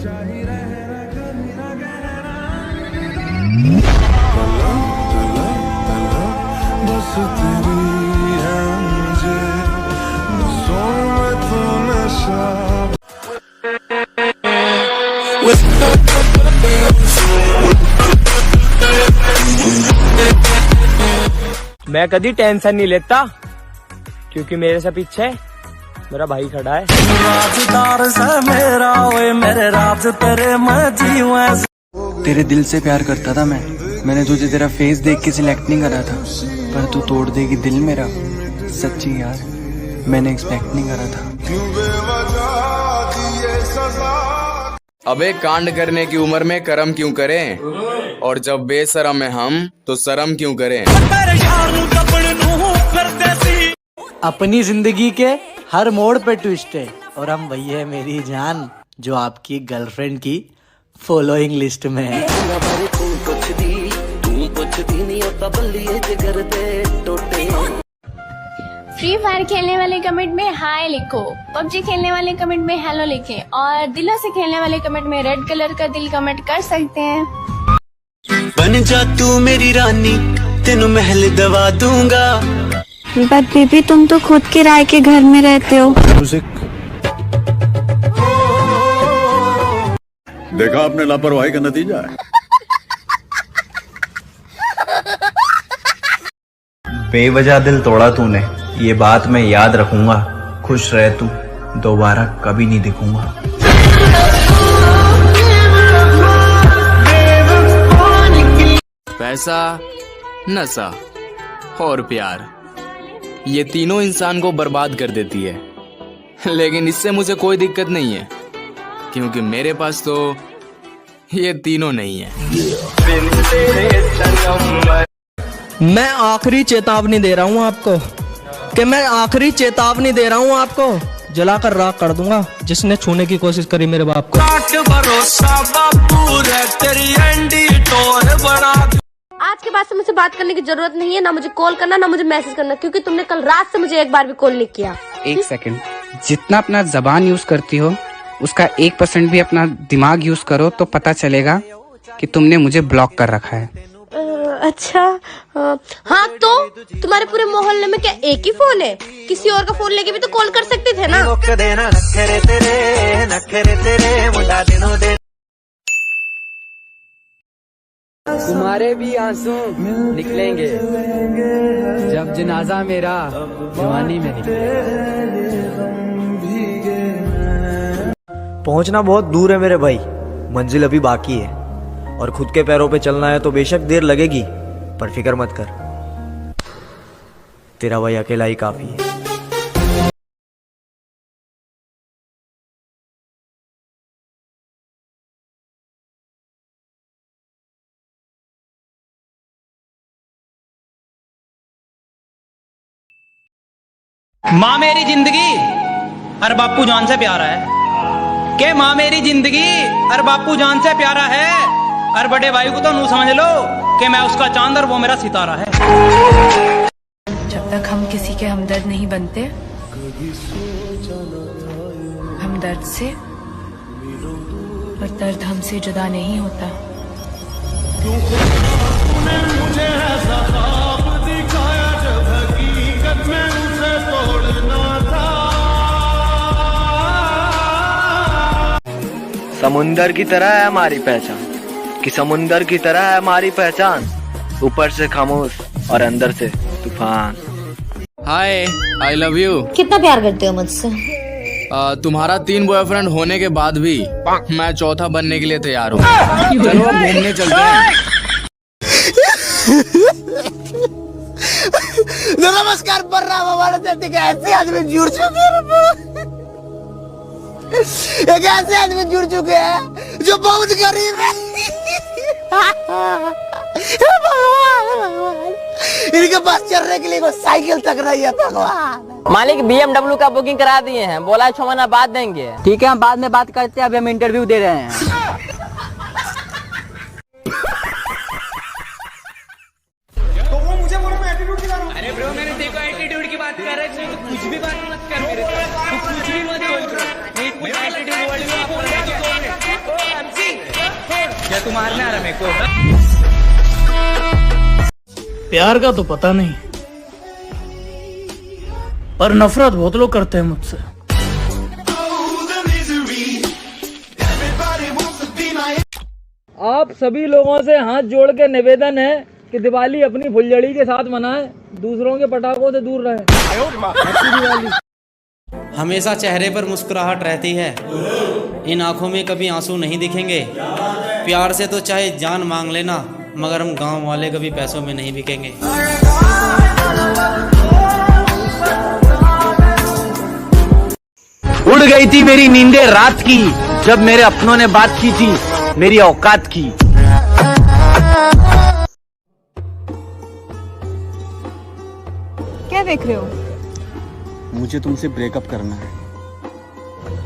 मैं कभी टेंशन नहीं लेता क्योंकि मेरे से पीछे मेरा भाई खड़ा है। राजदार से मेरा ओए मेरे राज तेरे मैं तेरे दिल से प्यार करता था मैंने तुझे तेरा फेस देख के सिलेक्ट नहीं करा था, पर तू तोड़ देगी दिल मेरा। सच्ची यार मैंने एक्सपेक्ट नहीं करा था। अबे कांड करने की उम्र में कर्म क्यों करें, और जब बेशरम है हम तो शर्म क्यों करें। अपनी जिंदगी के हर मोड़ पे ट्विस्ट है, और हम वही है मेरी जान जो आपकी गर्लफ्रेंड की फॉलोइंग लिस्ट में है। फ्री फायर खेलने वाले कमेंट में हाय लिखो, पबजी खेलने वाले कमेंट में हेलो लिखें, और दिलों से खेलने वाले कमेंट में रेड कलर का दिल कमेंट कर सकते हैं। बन जा तू मेरी रानी तेनू महल दवा दूंगा। बट बेबी तुम तो खुद किराए के घर में रहते हो। देखा आपने लापरवाही का नतीजा है। बेवजह दिल तोड़ा तूने, ये बात मैं याद रखूंगा। खुश रह तू, दोबारा कभी नहीं दिखूंगा। पैसा, नशा और प्यार, ये तीनों इंसान को बर्बाद कर देती है, लेकिन इससे मुझे कोई दिक्कत नहीं है क्योंकि मेरे पास तो ये तीनों नहीं है। मैं आखिरी चेतावनी दे रहा हूँ आपको, कि मैं आखिरी चेतावनी दे रहा हूँ आपको, जलाकर राख कर दूंगा जिसने छूने की कोशिश करी मेरे बाप को। आज के बाद से मुझसे बात करने की जरूरत नहीं है, ना मुझे कॉल करना ना मुझे मैसेज करना, क्योंकि तुमने कल रात से मुझे एक बार भी कॉल नहीं किया। एक सेकंड, जितना अपना जबान यूज करती हो उसका 1% भी अपना दिमाग यूज करो तो पता चलेगा कि तुमने मुझे ब्लॉक कर रखा है। अच्छा हाँ, तो तुम्हारे पूरे मोहल्ले में क्या एक ही फोन है? किसी और का फोन लेके भी तो कॉल कर सकते थे ना। तुम्हारे भी आंसू निकलेंगे जब जनाजा मेरा जवानी में निकलेगा। पहुंचना बहुत दूर है मेरे भाई, मंजिल अभी बाकी है, और खुद के पैरों पे चलना है तो बेशक देर लगेगी, पर फिक्र मत कर, तेरा भाई अकेला ही काफी है। माँ मेरी जिंदगी और बापू जान से प्यारा है, के माँ मेरी जिंदगी और बापू जान से प्यारा है, और बड़े भाई को तो नू समझ लो कि मैं उसका चांद और वो मेरा सितारा है। जब तक हम किसी के हमदर्द नहीं बनते, हम दर्द से और दर्द हमसे जुदा नहीं होता। मुझे ऐसा ख्वाब दिखाया जब हकीकत में उसे तोड़ना था। समुंदर की तरह है हमारी पहचान, कि समुंदर की तरह है हमारी पहचान, ऊपर से खामोश और अंदर से तूफान। हाय, आई लव यू। कितना प्यार करते हो मुझसे? तुम्हारा 3 बॉयफ्रेंड होने के बाद भी मैं चौथा बनने के लिए तैयार हूँ। चलो अब घूमने चलते हैं। नमस्कार ऐसे आदमी जुड़ चुके हैं, एक ऐसे आदमी जुड़ चुके हैं जो बहुत गरीब है। भगवान, इनके पास चलने के लिए कोई साइकिल तक नहीं है। भगवान, मालिक BMW का बुकिंग करा दिए हैं, बोला 6 महीना बाद देंगे। ठीक है, हम बाद में बात करते हैं, अभी हम इंटरव्यू दे रहे हैं। तो वो मुझे बोला मैं एटीट्यूड की बात। अरे ब्रो, मैंने देखो एटीट्यूड की बात कर रहे थे, कुछ भी बात मत कर मेरे साथ, कुछ भी मत बोल ब्रो। नहीं, कुछ एटीट्यूड वर्ड में आप बोल रहे हो। तू मारने आ रहा मेरे को। प्यार का तो पता नहीं, पर नफरत बहुत लोग करते हैं मुझसे। आप सभी लोगों से हाथ जोड़ के निवेदन है कि दिवाली अपनी फुलझड़ी के साथ मनाएं, दूसरों के पटाखों से दूर रहें। हैप्पी दिवाली। हमेशा चेहरे पर मुस्कुराहट रहती है, इन आंखों में कभी आंसू नहीं दिखेंगे। प्यार से तो चाहे जान मांग लेना, मगर हम गांव वाले कभी पैसों में नहीं बिकेंगे। उड़ गई थी मेरी नींदें रात की, जब मेरे अपनों ने बात की थी मेरी औकात की। क्या देख रहे हो? मुझे तुमसे ब्रेकअप करना है।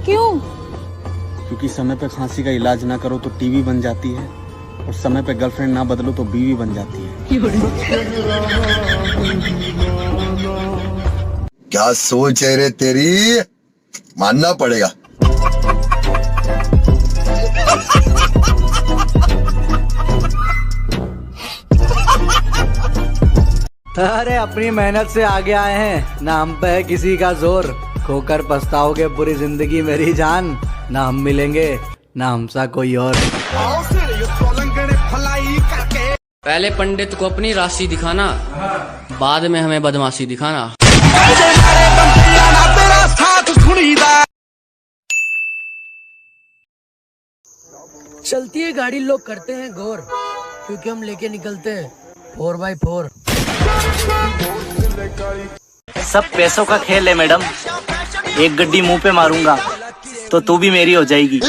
क्यों? क्योंकि समय पे खांसी का इलाज ना करो तो टीबी बन जाती है, और समय पे गर्लफ्रेंड ना बदलो तो बीवी बन जाती है। क्या सोच है रे तेरी, मानना पड़ेगा। अरे अपनी मेहनत से आगे आए हैं, ना हम पे है किसी का जोर। खोकर पछताओगे पूरी जिंदगी मेरी जान, ना हम मिलेंगे ना हमसा कोई और। पहले पंडित को अपनी राशि दिखाना, बाद में हमें बदमाशी दिखाना। चलती है गाड़ी लोग करते हैं गौर, क्योंकि हम लेके निकलते हैं 4x4। सब पैसों का खेल है मैडम, एक गड्डी मुंह पे मारूंगा तो तू भी मेरी हो जाएगी।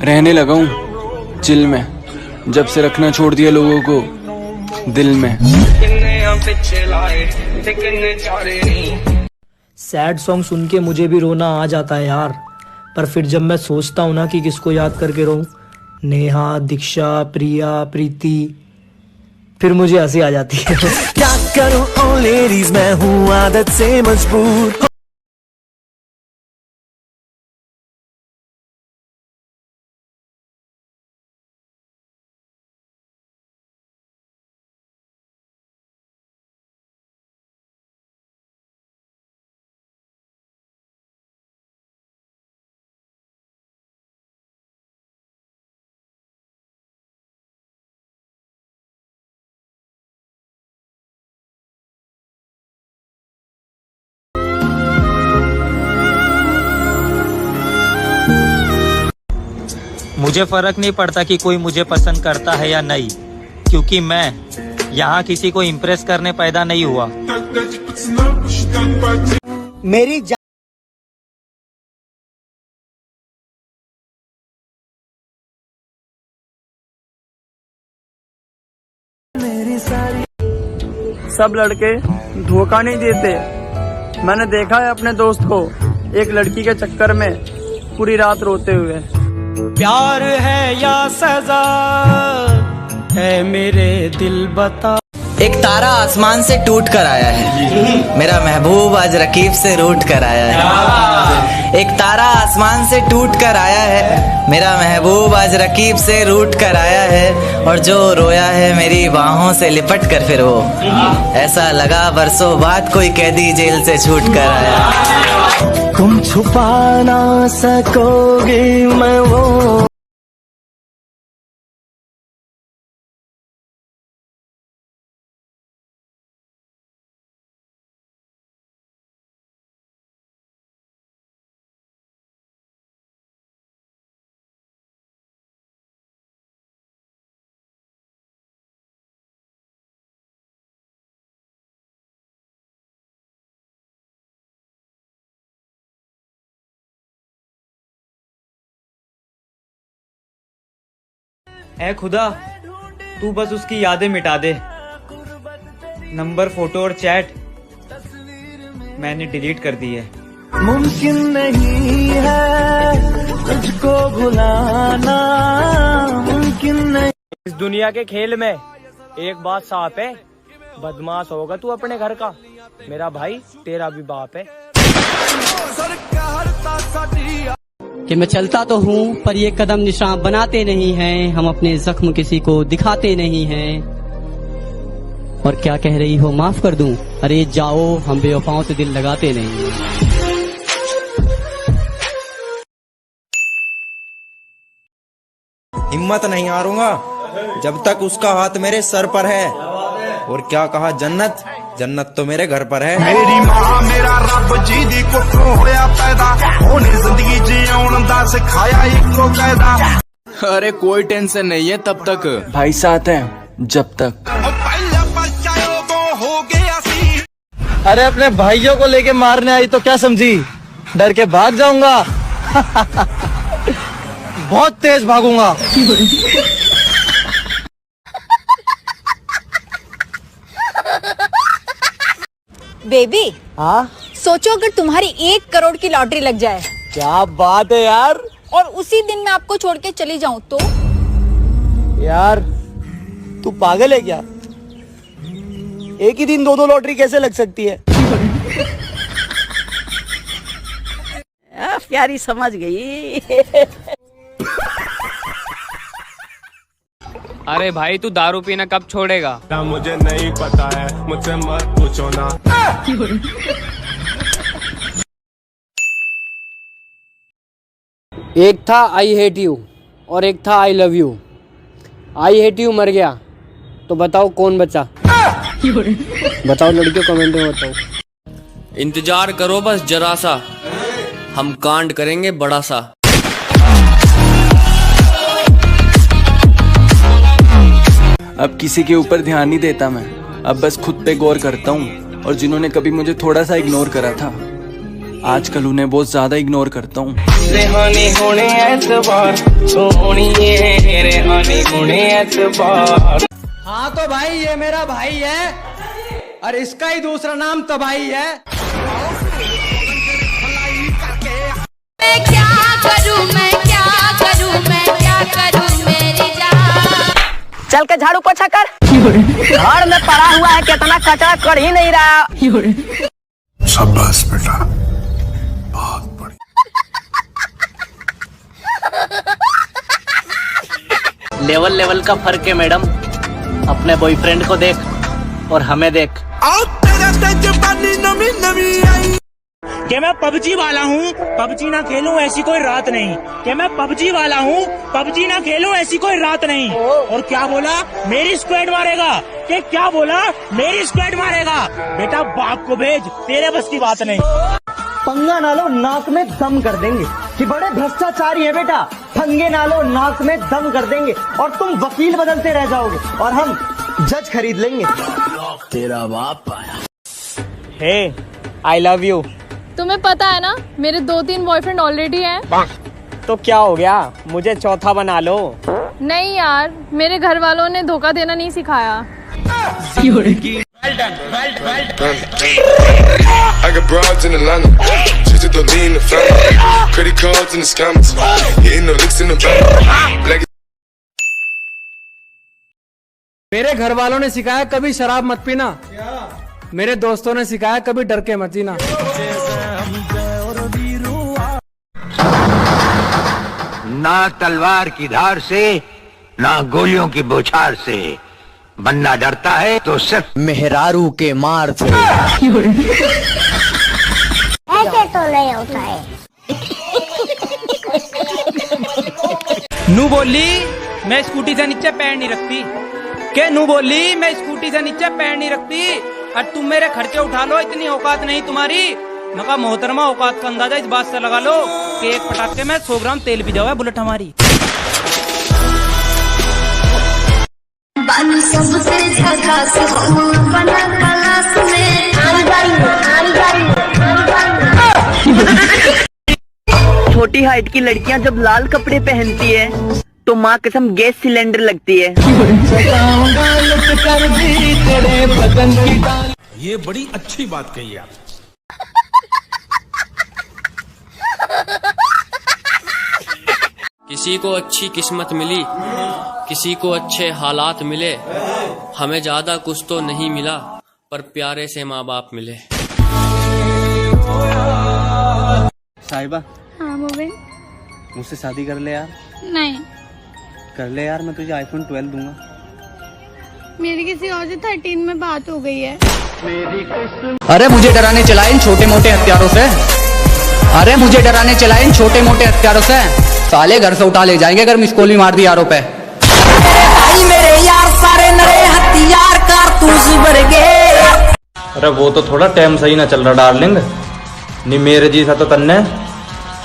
रहने लगा हूँ चिल में, जब से रखना छोड़ दिया लोगों को दिल में। सैड सॉन्ग सुन के मुझे भी रोना आ जाता है यार, पर फिर जब मैं सोचता हूँ ना कि किसको याद करके रोऊं, नेहा, दीक्षा, प्रिया, प्रीति, फिर मुझे हंसी आ जाती है। क्या करूं ओ लेडीज, मैं हूँ आदत से मजबूर। मुझे फर्क नहीं पड़ता कि कोई मुझे पसंद करता है या नहीं, क्योंकि मैं यहाँ किसी को इम्प्रेस करने पैदा नहीं हुआ। मेरी सब लड़के धोखा नहीं देते। मैंने देखा है अपने दोस्त को एक लड़की के चक्कर में पूरी रात रोते हुए। प्यार है या सजा है मेरे दिल बता। एक तारा आसमान से टूट कर आया है, मेरा महबूब आज रकीब से रूठ कर आया है। एक तारा आसमान से टूट कर आया है, मेरा महबूब आज रकीब से रूठ कर आया है। और जो रोया है मेरी बाहों से लिपट कर फिर वो, ऐसा लगा बरसों बाद कोई कैदी जेल से छूट कर आया। तुम छुपा ना सकोगे मैं वो। ऐ खुदा, तू बस उसकी यादें मिटा दे। नंबर, फोटो और चैट मैंने डिलीट कर दी है। मुमकिन नहीं है तुझको भुलाना, मुमकिन नहीं। इस दुनिया के खेल में एक बात साफ है, बदमाश होगा तू अपने घर का, मेरा भाई तेरा भी बाप है। कि मैं चलता तो हूँ पर ये कदम निशान बनाते नहीं हैं, हम अपने जख्म किसी को दिखाते नहीं हैं। और क्या कह रही हो माफ कर दूं, अरे जाओ हम बेवफाओं से दिल लगाते नहीं। हिम्मत नहीं हारूंगा जब तक उसका हाथ मेरे सर पर है। और क्या कहा जन्नत, जन्नत तो मेरे घर पर है। मेरी मां मेरा रब जी दी कुखों होया पैदा, होने जिंदगी जीउण दा सिखाया इको कायदा। अरे कोई टेंशन नहीं है तब तक। भाई साथ हैं जब तक। अरे अपने भाइयों को लेके मारने आई तो क्या समझी, डर के भाग जाऊंगा। बहुत तेज भागूंगा। बेबी, हाँ सोचो अगर तुम्हारी 1 करोड़ की लॉटरी लग जाए। क्या बात है यार। और उसी दिन मैं आपको छोड़ के चली जाऊं तो? यार तू पागल है क्या, एक ही दिन 2-2 लॉटरी कैसे लग सकती है। प्यारी समझ गई। अरे भाई तू दारू पीना कब छोड़ेगा? मुझे नहीं पता है, मुझसे मत पूछो ना। एक था आई हेट यू और एक था I love you. I hate you मर गया तो बताओ कौन बचा? बताओ लड़कियों, कमेंट में बताओ। इंतजार करो बस जरा सा, हम कांड करेंगे बड़ा सा। अब किसी के ऊपर ध्यान नहीं देता मैं, अब बस खुद पे गौर करता हूँ। और जिन्होंने कभी मुझे थोड़ा सा इग्नोर करा था, आजकल उन्हें बहुत ज्यादा इग्नोर करता हूँ। हाँ तो भाई ये मेरा भाई है और इसका ही दूसरा नाम तबाही है। मैं क्या करूं, मैं क्या करूं, मैं क्या करूं मेरी जान। चल के झाड़ू पोछा कर, घर में पड़ा हुआ है कितना कचरा कर ही नहीं रहा। शाबाश बेटा, बहुत बढ़िया। लेवल लेवल का फर्क है मैडम, अपने बॉयफ्रेंड को देख और हमें देख। कि मैं पबजी वाला हूँ, पबजी ना खेलूं ऐसी कोई रात नहीं। कि मैं पबजी वाला हूँ, पबजी ना खेलूं ऐसी कोई रात नहीं। और क्या बोला, मेरी स्क्वाड मारेगा। कि क्या बोला, मेरी स्क्वाड मारेगा। बेटा बाप को भेज, तेरे बस की बात नहीं। पंगा ना लो, नाक में दम कर देंगे कि बड़े भ्रष्टाचारी है बेटा। पंगे ना लो, नाक में दम कर देंगे और तुम वकील बदलते रह जाओगे और हम जज खरीद लेंगे। तेरा बाप आया। हे आई लव यू। तुम्हें पता है ना मेरे 2-3 बॉयफ्रेंड ऑलरेडी हैं। तो क्या हो गया, मुझे चौथा बना लो। नहीं यार, मेरे घर वालों ने धोखा देना नहीं सिखाया। I got broads in Atlanta, just to lean in the family, credit cards in the scammers, hitting the licks in the bank. मेरे घर वालों ने सिखाया कभी शराब मत पीना, मेरे दोस्तों ने सिखाया कभी डर के मत जीना। ना तलवार की धार से, ना गोलियों की बौछार से, बनना डरता है तो सिर्फ मेहरारू के मार से। ऐसे तो नहीं होता है। नू बोली मैं स्कूटी से नीचे पैर नहीं रखती। के नू बोली मैं स्कूटी से नीचे पैर नहीं रखती और तुम मेरे खर्चे उठा लो, इतनी औकात नहीं तुम्हारी। मका मोहतरमा औकात का अंदाजा इस बात से लगा लो कि एक पटाखे में 100 ग्राम तेल भी जाओ बुलेट हमारी। छोटी हाइट की लड़कियां जब लाल कपड़े पहनती है तो माँ कसम गैस सिलेंडर लगती है। ये बड़ी अच्छी बात कही आप। किसी को अच्छी किस्मत मिली, किसी को अच्छे हालात मिले। हमें ज्यादा कुछ तो नहीं मिला पर प्यारे से माँ बाप मिले। साहिबा, हाँ मोबिन, मुझसे शादी कर ले यार। नहीं, कर ले यार, मैं तुझे आईफोन 12 दूंगा। मेरी किसी और से 13 में बात हो गई है। अरे मुझे डराने चला इन छोटे मोटे हथियारों से। अरे मुझे डराने चला इन छोटे मोटे हथियारों से। साले घर से उठा ले जाएंगे अगर मिसकोल भी मार दी यारों पे। मेरे यार सारे नए हथियार कारतूस भर गए। अरे वो तो थोड़ा टाइम सही ना चल रहा डार्लिंग, नहीं मेरे जैसा तो तन्ने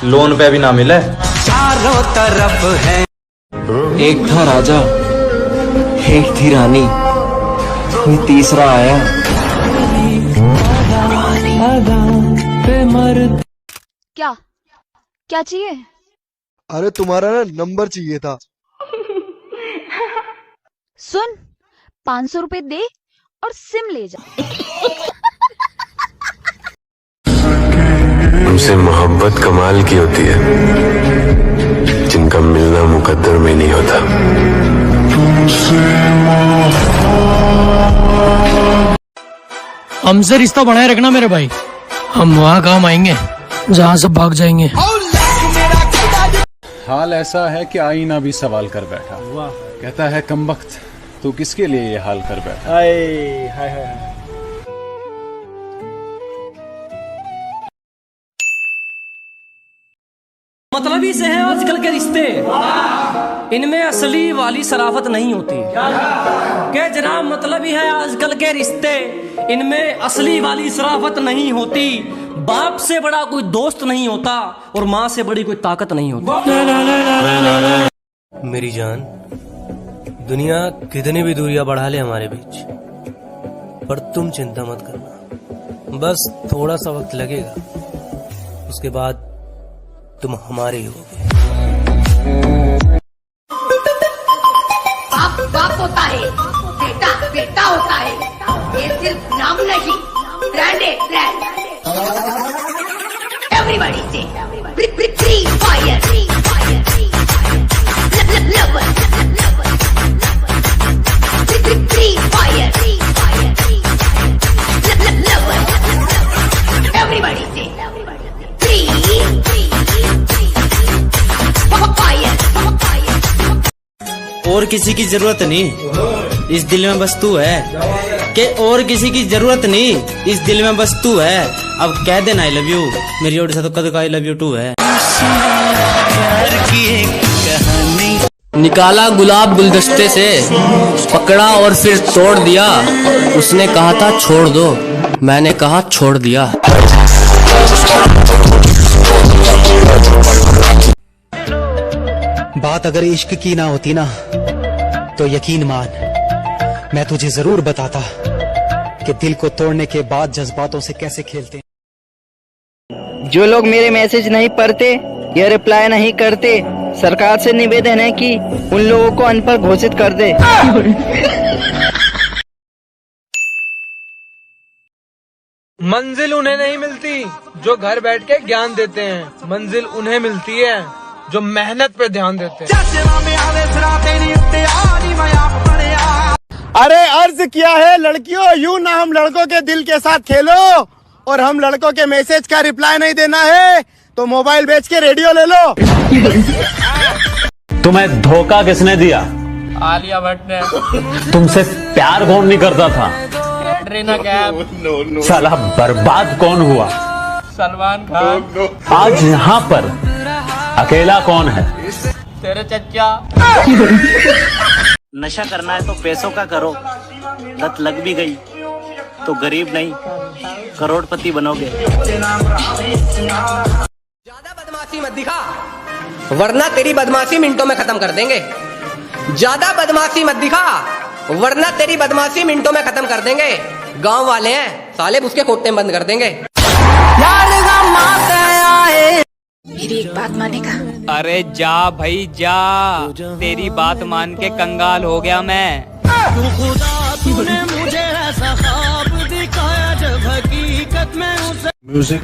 लोन पे भी ना मिले। चारों तरफ है। एक था राजा, एक थी रानी, कोई तीसरा आया। क्या क्या चाहिए? अरे तुम्हारा ना नंबर चाहिए था। सुन, 500 रुपए दे और सिम ले जा। हमसे मोहब्बत कमाल की होती है, जिनका मिलना मुकद्दर में नहीं होता। हमसे रिश्ता बनाए रखना मेरे भाई, हम वहाँ काम आएंगे जहाँ सब भाग जाएंगे। हाल ऐसा है कि आईना भी सवाल कर बैठा। कहता है कमबख्त, तू किसके लिए ये हाल कर बैठा। हाय हाय हाय। मतलबी से हैं आजकल के रिश्ते, इनमें असली वाली शराफत नहीं होती। क्या जनाब, मतलबी है आजकल के रिश्ते, इनमें असली वाली शराफत नहीं होती। बाप से बड़ा कोई दोस्त नहीं होता और माँ से बड़ी कोई ताकत नहीं होती। मेरी जान, दुनिया कितनी भी दूरियां बढ़ा ले हमारे बीच, पर तुम चिंता मत करना। बस थोड़ा सा वक्त लगेगा, उसके बाद तुम हमारे ही होगे। बाप बाप होता है, बेटा बेटा होता है। ये सिर्फ नाम नहीं, ब्रांड है, ब्रांड। एवरीबॉडी से free fire, lover, free fire, lover. Everybody से फ्री फायर। और किसी की जरूरत नहीं, इस दिल में बस तू है। कि और किसी की जरूरत नहीं, इस दिल में बस तू है। अब कह देना आई लव यू, मेरी ओर से तो कद का आई लव यू टू है। निकाला गुलाब गुलदस्ते से, पकड़ा और फिर तोड़ दिया। उसने कहा था छोड़ दो, मैंने कहा छोड़ दिया। बात अगर इश्क की ना होती ना, तो यकीन मान मैं तुझे जरूर बताता कि दिल को तोड़ने के बाद जज्बातों से कैसे खेलते हैं। जो लोग मेरे मैसेज नहीं पढ़ते या रिप्लाई नहीं करते, सरकार से निवेदन है कि उन लोगों को अनपढ़ घोषित कर दे। मंजिल उन्हें नहीं मिलती जो घर बैठ के ज्ञान देते हैं, मंजिल उन्हें मिलती है जो मेहनत पे ध्यान देते हैं। अरे अर्ज किया है लड़कियों, यूं ना हम लड़कों के दिल के साथ खेलो, और हम लड़कों के मैसेज का रिप्लाई नहीं देना है तो मोबाइल बेच के रेडियो ले लो। तुम्हें धोखा किसने दिया? आलिया भट्ट ने। तुमसे प्यार कौन नहीं करता था? कैटरीना कैफ। साला बर्बाद कौन हुआ? सलमान खान। आज यहाँ पर अकेला कौन है? तेरे चच्चा। नशा करना है तो पैसों का करो, लत लग भी गई तो गरीब नहीं करोड़पति बनोगे। ज्यादा बदमाशी मत दिखा, वरना तेरी बदमाशी मिनटों में खत्म कर देंगे। ज्यादा बदमाशी मत दिखा, वरना तेरी बदमाशी मिनटों में खत्म कर देंगे। गांव वाले हैं साले, उसके खोटने बंद कर देंगे। मेरी एक बात मानेगा? अरे जा भाई जा, तेरी बात मान के कंगाल हो गया मैं। खुदा तूने मुझे ऐसा ख्वाब दिखाया जब हकीकत में उसे म्यूजिक।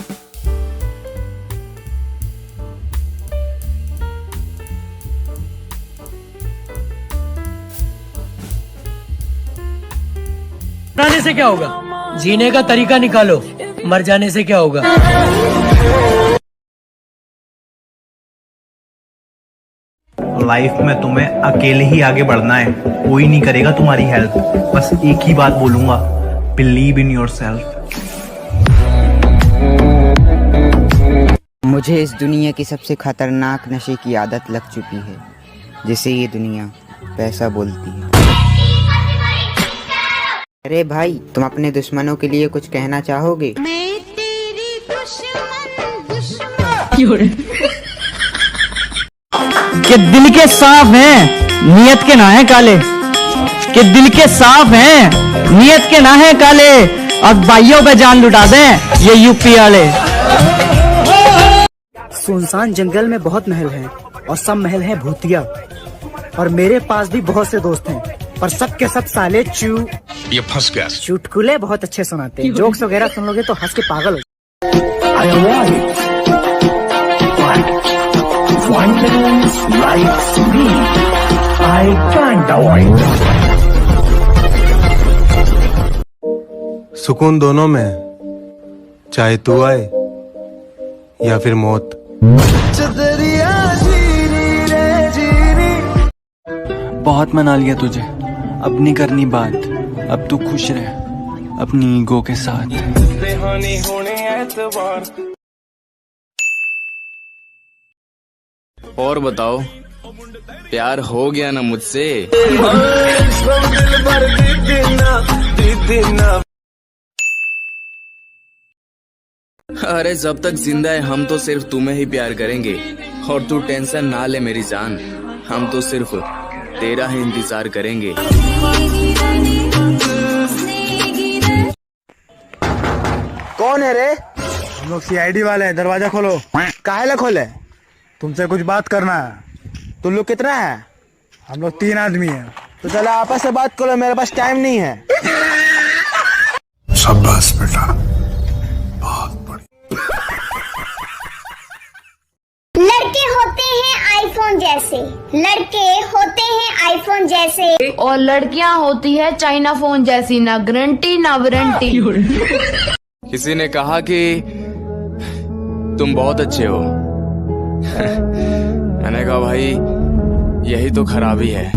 मरने से क्या होगा? जीने का तरीका निकालो, मर जाने से क्या होगा? लाइफ में तुम्हें अकेले ही आगे बढ़ना है, कोई नहीं करेगा तुम्हारी हेल्प। बस एक ही बात बोलूंगा, बिलीव इन योरसेल्फ। मुझे इस दुनिया की सबसे खतरनाक नशे की आदत लग चुकी है, जिसे ये दुनिया पैसा बोलती है। अरे भाई, तुम अपने दुश्मनों के लिए कुछ कहना चाहोगे? कि दिल के साफ हैं, नियत के ना है काले। कि दिल के साफ हैं, नियत के ना है काले। और भाइयों पे जान लुटा दें ये यूपी वाले। सुनसान जंगल में बहुत महल हैं और सब महल हैं भूतिया। और मेरे पास भी बहुत से दोस्त हैं, पर सब के सब साले ये फंस गया। चुटकुले बहुत अच्छे सुनाते हैं। जोक्स वगैरह सुन लोगे तो हंस के पागल हो। सुकून दोनों में, चाहे तू आए या फिर मौत। बहुत मना लिया तुझे, अब नहीं करनी बात। अब तू खुश रह अपनी ईगो के साथ। और बताओ, प्यार हो गया ना मुझसे? अरे जब तक जिंदा है हम तो सिर्फ तुम्हें ही प्यार करेंगे। और तू टेंशन ना ले मेरी जान, हम तो सिर्फ तेरा ही इंतजार करेंगे। कौन है रे? हम लोग CID वाले हैं, दरवाजा खोलो। काहे खोले? तुमसे कुछ बात करना है। तुम लोग कितना है? हम लोग 3 आदमी हैं। तो चलो आपस से बात करो, मेरे पास टाइम नहीं है। शाबाश बेटा, बहुत बढ़िया। लड़के होते हैं आईफोन जैसे, लड़के होते हैं आईफोन जैसे, और लड़कियां होती है चाइना फोन जैसी, ना गारंटी ना वारंटी। किसी ने कहा कि तुम बहुत अच्छे हो। मैंने कहा भाई यही तो खराबी है।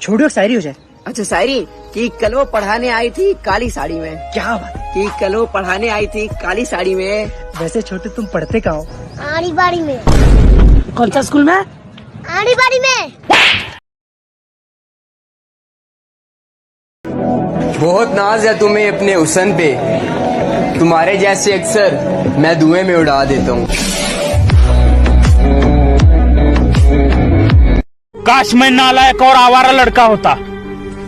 छोड़ो, शायरी हो जाए। अच्छा शायरी कि कल वो पढ़ाने आई थी काली साड़ी में। क्या बात कि कल वो पढ़ाने आई थी काली साड़ी में। वैसे छोटे तुम पढ़ते कहाँ हो? आड़ी बाड़ी में। कौन सा स्कूल में? आड़ी बाड़ी में। बहुत नाज है तुम्हें अपने हुस्न पे, तुम्हारे जैसे अक्सर मैं धुएं में उड़ा देता हूँ। काश मैं नालायक और आवारा लड़का होता,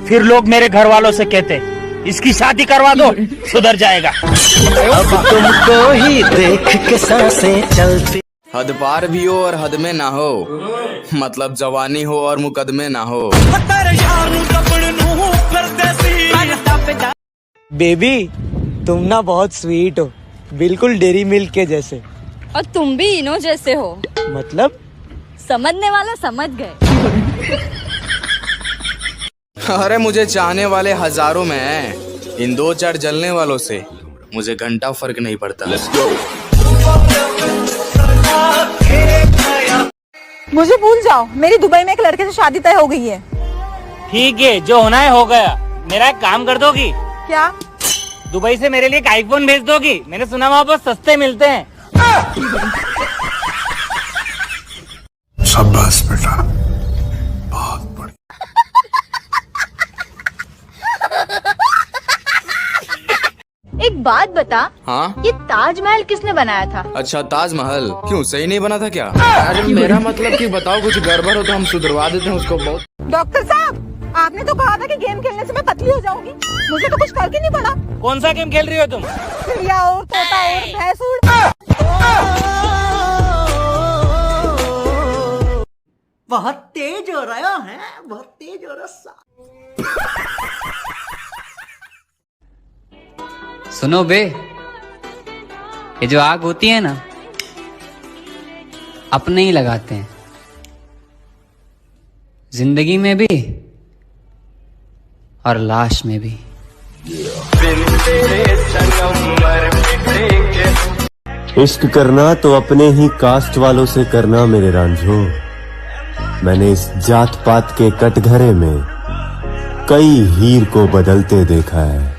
फिर लोग मेरे घर वालों से कहते इसकी शादी करवा दो, सुधर जाएगा। अब तुमको ही देख के सांसें चलती। हद पार भी हो और हद में ना हो, मतलब जवानी हो और मुकदमे ना हो। बेबी, तुम ना बहुत स्वीट हो, बिल्कुल डेरी मिल्क के जैसे। और तुम भी इनो जैसे हो। मतलब? समझने वाला समझ गए। अरे मुझे चाहने वाले हजारों में हैं, इन 2-4 जलने वालों से मुझे घंटा फर्क नहीं पड़ता। मुझे भूल जाओ, मेरी दुबई में एक लड़के से शादी तय हो गई है। ठीक है, जो होना है हो गया। मेरा एक काम कर दोगी? क्या? दुबई से मेरे लिए एक आईफोन भेज दोगी? मैंने सुना वहाँ पर सस्ते मिलते हैं। शाबाश बेटा, बहुत बढ़िया। एक बात बता, हाँ? ये ताजमहल किसने बनाया था? अच्छा ताजमहल, क्यों सही नहीं बना था क्या? अरे मेरा मतलब कि बताओ कुछ गड़बड़ हो तो हम सुधरवा देते हैं उसको। बहुत डॉक्टर साहब, आपने तो कहा था कि गेम खेलने से मैं पतली हो जाऊंगी, मुझे तो कुछ फर्क ही नहीं पड़ा। कौन सा गेम खेल रही हो तुम? चिड़िया और तोता और भैंस उड़। बहुत तेज हो रहा है, बहुत तेज हो रहा। सुनो बे, ये जो आग होती है ना, अपने ही लगाते हैं, जिंदगी में भी और लाश में भी। इश्क करना तो अपने ही कास्ट वालों से करना मेरे रांझो। मैंने इस जात पात के कटघरे में कई हीर को बदलते देखा है।